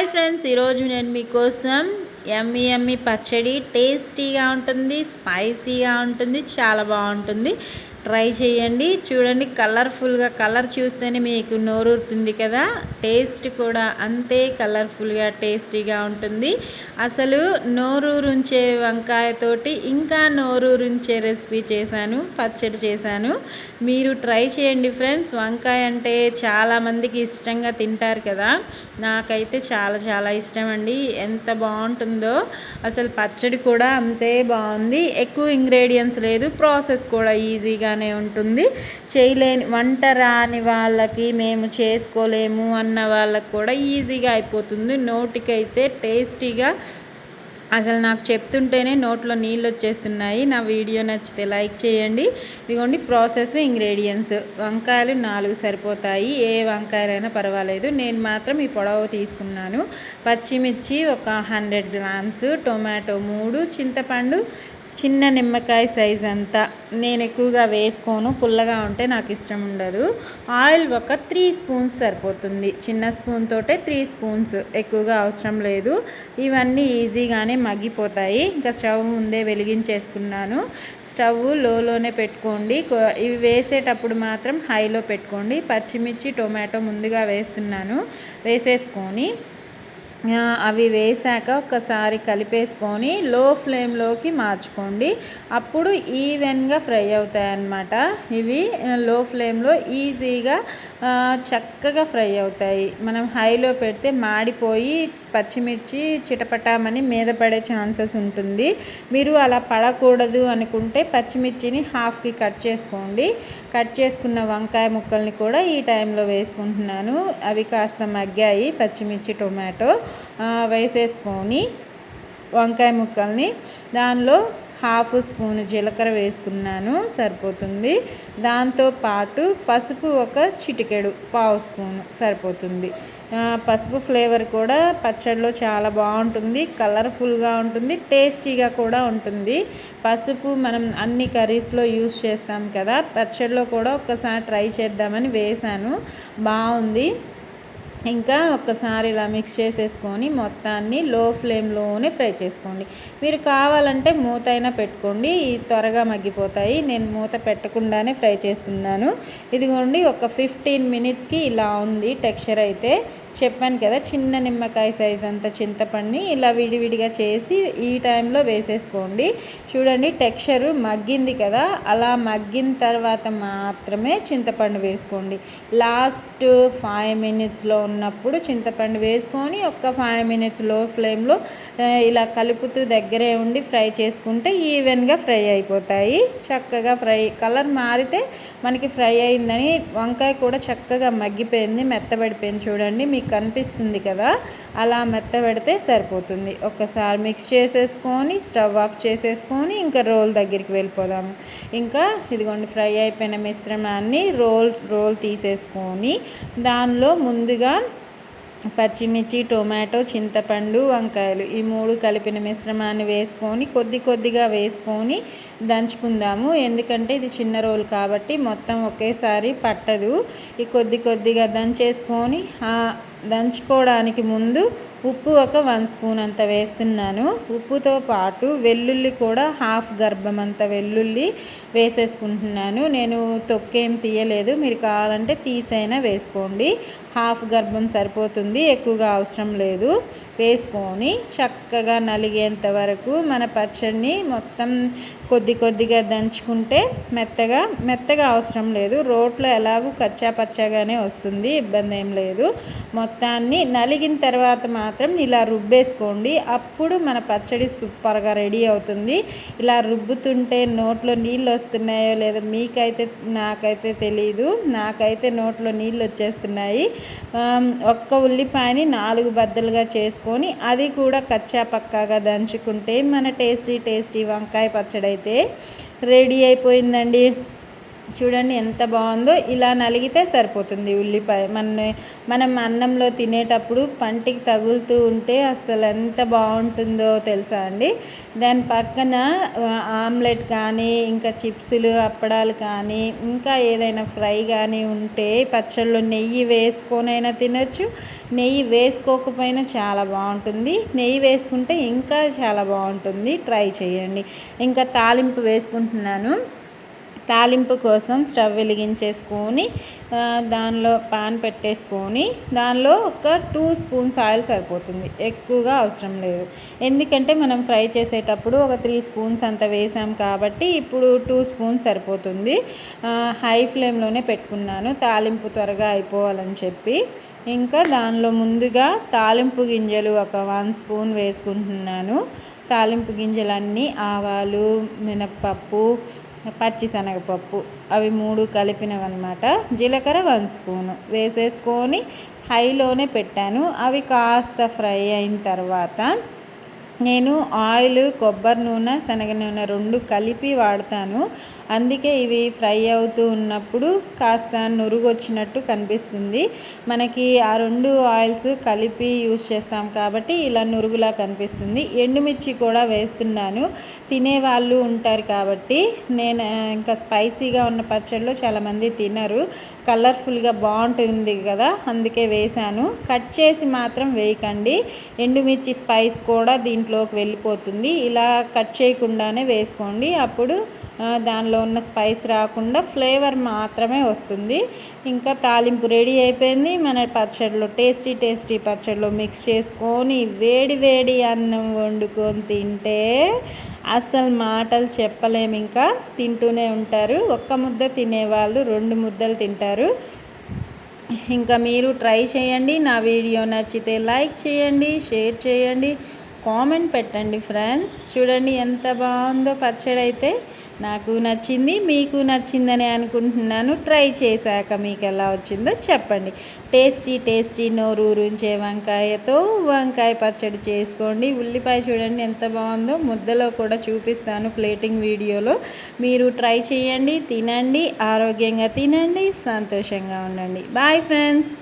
Hi friends, ఈరోజు నేను మీకోసం యమ్మీ యమ్మీ పచ్చడి టేస్టీగా ఉంటుంది, స్పైసీగా ఉంటుంది, చాలా బాగుంటుంది. ట్రై చేయండి. చూడండి, కలర్ఫుల్గా, కలర్ చూస్తేనే మీకు నోరూరుతుంది కదా. టేస్ట్ కూడా అంతే కలర్ఫుల్గా టేస్టీగా ఉంటుంది. అసలు నోరూరుంచే వంకాయతోటి ఇంకా నోరూరుంచే రెసిపీ చేశాను, పచ్చడి చేశాను. మీరు ట్రై చేయండి ఫ్రెండ్స్. వంకాయ అంటే చాలామందికి ఇష్టంగా తింటారు కదా. నాకైతే చాలా చాలా ఇష్టం అండి. ఎంత బాగుంటుందో అసలు. పచ్చడి కూడా అంతే బాగుంది. ఎక్కువ ఇంగ్రీడియంట్స్ లేదు, ప్రాసెస్ కూడా ఈజీగానే ఉంటుంది. చేయలేని, వంట రాని వాళ్ళకి, మేము చేసుకోలేము అన్న వాళ్ళకి కూడా ఈజీగా అయిపోతుంది. నోటికైతే టేస్టీగా, అసలు నాకు చెప్తుంటేనే నోట్లో నీళ్ళు వచ్చేస్తున్నాయి. నా వీడియో నచ్చితే లైక్ చేయండి. ఇదిగోండి ప్రాసెస్, ఇంగ్రీడియంట్స్. వంకాయలు 4 సరిపోతాయి. ఏ వంకాయలైనా పర్వాలేదు. నేను మాత్రం ఈ పొడవు తీసుకున్నాను. పచ్చిమిర్చి ఒక 100 గ్రామ్స్, టొమాటో 3, చింతపండు చిన్న నిమ్మకాయ సైజ్ అంతా. నేను ఎక్కువగా వేసుకోను, పుల్లగా ఉంటే నాకు ఇష్టం ఉండదు. ఆయిల్ ఒక 3 స్పూన్స్ సరిపోతుంది. చిన్న స్పూన్ తోటే 3 స్పూన్స్, ఎక్కువగా అవసరం లేదు. ఇవన్నీ ఈజీగానే మగ్గిపోతాయి. ఇంకా స్టవ్ ముందే వెలిగించేసుకున్నాను. స్టవ్ లోనే పెట్టుకోండి. ఇవి వేసేటప్పుడు మాత్రం హైలో పెట్టుకోండి. పచ్చిమిర్చి, టొమాటో ముందుగా వేస్తున్నాను. వేసేసుకొని అవి వేసాక ఒకసారి కలిపేసుకొని లో ఫ్లేమ్లోకి మార్చుకోండి. అప్పుడు ఈవెన్గా ఫ్రై అవుతాయి అన్నమాట. ఇవి లో ఫ్లేమ్లో ఈజీగా చక్కగా ఫ్రై అవుతాయి. మనం హైలో పెడితే మాడిపోయి పచ్చిమిర్చి చిటపటామని మీద పడే ఛాన్సెస్ ఉంటుంది. మీరు అలా పడకూడదు అనుకుంటే పచ్చిమిర్చిని హాఫ్కి కట్ చేసుకోండి. కట్ చేసుకున్న వంకాయ ముక్కల్ని కూడా ఈ టైంలో వేసుకుంటున్నాను. అవి కాస్త మగ్గాయి, పచ్చిమిర్చి, టొమాటో వేసేసుకొని వంకాయ ముక్కల్ని దానిలో 1/2 స్పూన్ జీలకర్ర వేసుకున్నాను, సరిపోతుంది. దాంతోపాటు పసుపు ఒక చిటికెడు, 1/2 స్పూన్ సరిపోతుంది. పసుపు ఫ్లేవర్ కూడా పచ్చడిలో చాలా బాగుంటుంది, కలర్ఫుల్గా ఉంటుంది, టేస్టీగా కూడా ఉంటుంది. పసుపు మనం అన్ని కర్రీస్లో యూస్ చేస్తాం కదా, పచ్చడిలో కూడా ఒక్కసారి ట్రై చేద్దామని వేసాను. బాగుంది. ఇంకా ఒక్కసారి ఇలా మిక్స్ చేసేసుకొని మొత్తాన్ని లో ఫ్లేమ్లోనే ఫ్రై చేసుకోండి. మీరు కావాలంటే మూత అయినా పెట్టుకోండి, త్వరగా మగ్గిపోతాయి. నేను మూత పెట్టకుండానే ఫ్రై చేస్తున్నాను. ఇదిగోండి, ఒక 15 మినిట్స్కి ఇలా ఉంది టెక్స్చర్ అయితే. చెప్పాను కదా, చిన్న నిమ్మకాయ సైజ్ అంత చింతపండుని ఇలా విడివిడిగా చేసి ఈ టైంలో వేసేసుకోండి. చూడండి, టెక్స్చరు మగ్గింది కదా. అలా మగ్గిన తర్వాత మాత్రమే చింతపండు వేసుకోండి. లాస్ట్ 5 మినిట్స్లో ఉన్నప్పుడు చింతపండు వేసుకొని ఒక 5 మినిట్స్ లో ఫ్లేమ్లో ఇలా కలుపుతూ దగ్గరే ఉండి ఫ్రై చేసుకుంటే ఈవెన్గా ఫ్రై అయిపోతాయి. చక్కగా ఫ్రై, కలర్ మారితే మనకి ఫ్రై అయిందని. వంకాయ కూడా చక్కగా మగ్గిపోయింది, మెత్తబడిపోయింది. చూడండి, మీకు కనిపిస్తుంది కదా, అలా మెత్తబడితే సరిపోతుంది. ఒక్కసారి మిక్స్ చేసేసుకొని స్టవ్ ఆఫ్ చేసేసుకొని ఇంకా రోల్ దగ్గరికి వెళ్ళిపోదాము. ఇంకా ఇదిగోండి, ఫ్రై అయిపోయిన మిశ్రమాన్ని రోల్ తీసేసుకొని దానిలో ముందుగా పచ్చిమిర్చి, టొమాటో, చింతపండు, వంకాయలు ఈ 3 కలిపిన మిశ్రమాన్ని వేసుకొని కొద్దిగా వేసుకొని దంచుకుందాము. ఎందుకంటే ఇది చిన్న రోల్ కాబట్టి మొత్తం ఒకేసారి పట్టదు. ఈ కొద్దిగా దంచేసుకొని దంచుకోవడానికి ముందు ఉప్పు ఒక 1 స్పూన్ అంత వేస్తున్నాను. ఉప్పుతో పాటు వెల్లుల్లి కూడా 1/2 గర్భం అంత వెల్లుల్లి వేసేసుకుంటున్నాను. నేను తొక్కేం తీయలేదు, మీరు కావాలంటే తీసైనా వేసుకోండి. 1/2 గర్భం సరిపోతుంది, ఎక్కువగా అవసరం లేదు. వేసుకొని చక్కగా నలిగేంత వరకు మన పచ్చడిని మొత్తం కొద్దిగా దంచుకుంటే మెత్తగా అవసరం లేదు. రోట్లో ఎలాగూ కచ్చా పచ్చాగానే వస్తుంది, ఇబ్బంది ఏం లేదు. మొత్తాన్ని నలిగిన తర్వాత మాత్రం ఇలా రుబ్బేసుకోండి. అప్పుడు మన పచ్చడి సూపర్గా రెడీ అవుతుంది. ఇలా రుబ్బుతుంటే నోట్లో నీళ్ళు వస్తున్నాయో లేదో మీకైతే, నాకైతే తెలీదు. నాకైతే నోట్లో నీళ్ళు వచ్చేస్తున్నాయి. ఒక్క ఉల్లిపాయని 4 బద్దలుగా చేసుకొని అది కూడా కచ్చా పక్కాగా దంచుకుంటే మన టేస్టీ వంకాయ పచ్చడి అయితే రెడీ అయిపోయిందండి. చూడండి ఎంత బాగుందో. ఇలా నలిగితే సరిపోతుంది ఉల్లిపాయ. మనం అన్నంలో తినేటప్పుడు పంటికి తగులుతూ ఉంటే అసలు ఎంత బాగుంటుందో తెలుసా అండి. దాని పక్కన ఆమ్లెట్ కానీ, ఇంకా చిప్సులు, అప్పడాలు కానీ, ఇంకా ఏదైనా ఫ్రై కానీ ఉంటే పచ్చళ్ళు నెయ్యి వేసుకొనైనా తినొచ్చు. నెయ్యి వేసుకోకపోయినా చాలా బాగుంటుంది. నెయ్యి వేసుకుంటే ఇంకా చాలా బాగుంటుంది. ట్రై చేయండి. ఇంకా తాలింపు వేసుకుంటున్నాను. తాలింపు కోసం స్టవ్ వెలిగించేసుకొని దానిలో పాన్ పెట్టేసుకొని దానిలో ఒక 2 స్పూన్స్ ఆయిల్ సరిపోతుంది. ఎక్కువగా అవసరం లేదు. ఎందుకంటే మనం ఫ్రై చేసేటప్పుడు ఒక 3 స్పూన్స్ అంత వేసాం కాబట్టి ఇప్పుడు 2 స్పూన్స్ సరిపోతుంది. హై ఫ్లేమ్లోనే పెట్టుకున్నాను తాలింపు త్వరగా అయిపోవాలని చెప్పి. ఇంకా దానిలో ముందుగా తాలింపు గింజలు ఒక 1 స్పూన్ వేసుకుంటున్నాను. తాలింపు గింజలన్నీ ఆవాలు, మినప్పప్పు, పచ్చిశనగపప్పు అవి 3 కలిపినవన్నమాట. జీలకర్ర 1 స్పూను వేసేసుకొని హైలోనే పెట్టాను. అవి కాస్త ఫ్రై అయిన తర్వాత నేను ఆయిల్, కొబ్బరి నూనె, శనగ నూనె 2 కలిపి వాడతాను. అందుకే ఇవి ఫ్రై అవుతూ ఉన్నప్పుడు కాస్త నురుగు వచ్చినట్టు కనిపిస్తుంది. మనకి ఆ 2 ఆయిల్స్ కలిపి యూస్ చేస్తాం కాబట్టి ఇలా నురుగులా కనిపిస్తుంది. ఎండుమిర్చి కూడా వేస్తున్నాను. తినేవాళ్ళు ఉంటారు కాబట్టి. నేను ఇంకా స్పైసీగా ఉన్న పచ్చళ్ళు చాలామంది తినరు. కలర్ఫుల్గా బాగుంటుంది కదా, అందుకే వేశాను. కట్ చేసి మాత్రం వేయకండి. ఎండుమిర్చి స్పైస్ కూడా దీంట్లోకి వెళ్ళిపోతుంది. ఇలా కట్ చేయకుండానే వేసుకోండి. అప్పుడు దానిలో ఉన్న స్పైస్ రాకుండా ఫ్లేవర్ మాత్రమే వస్తుంది. ఇంకా తాలింపు రెడీ అయిపోయింది. మన పచ్చడిలో టేస్టీ పచ్చడిలో మిక్స్ చేసుకొని వేడి వేడి అన్నం వండుకొని తింటే అసలు మాటలు చెప్పలేము. ఇంకా తింటూనే ఉంటారు. ఒక్క ముద్ద తినేవాళ్ళు 2 ముద్దలు తింటారు. ఇంకా మీరు ట్రై చేయండి. నా వీడియో నచ్చితే లైక్ చేయండి, షేర్ చేయండి, కామెంట్ పెట్టండి ఫ్రెండ్స్. చూడండి ఎంత బాగుందో పచ్చడి. అయితే నాకు నచ్చింది, మీకు నచ్చిందని అనుకుంటున్నాను. ట్రై చేశాక మీకు ఎలా వచ్చిందో చెప్పండి. టేస్టీ నోరూరించే వంకాయతో వంకాయ పచ్చడి చేసుకోండి. ఉల్లిపాయ చూడండి ఎంత బాగుందో. ముద్దలో కూడా చూపిస్తాను ప్లేటింగ్ వీడియోలో. మీరు ట్రై చేయండి, తినండి, ఆరోగ్యంగా తినండి, సంతోషంగా ఉండండి. Bye friends.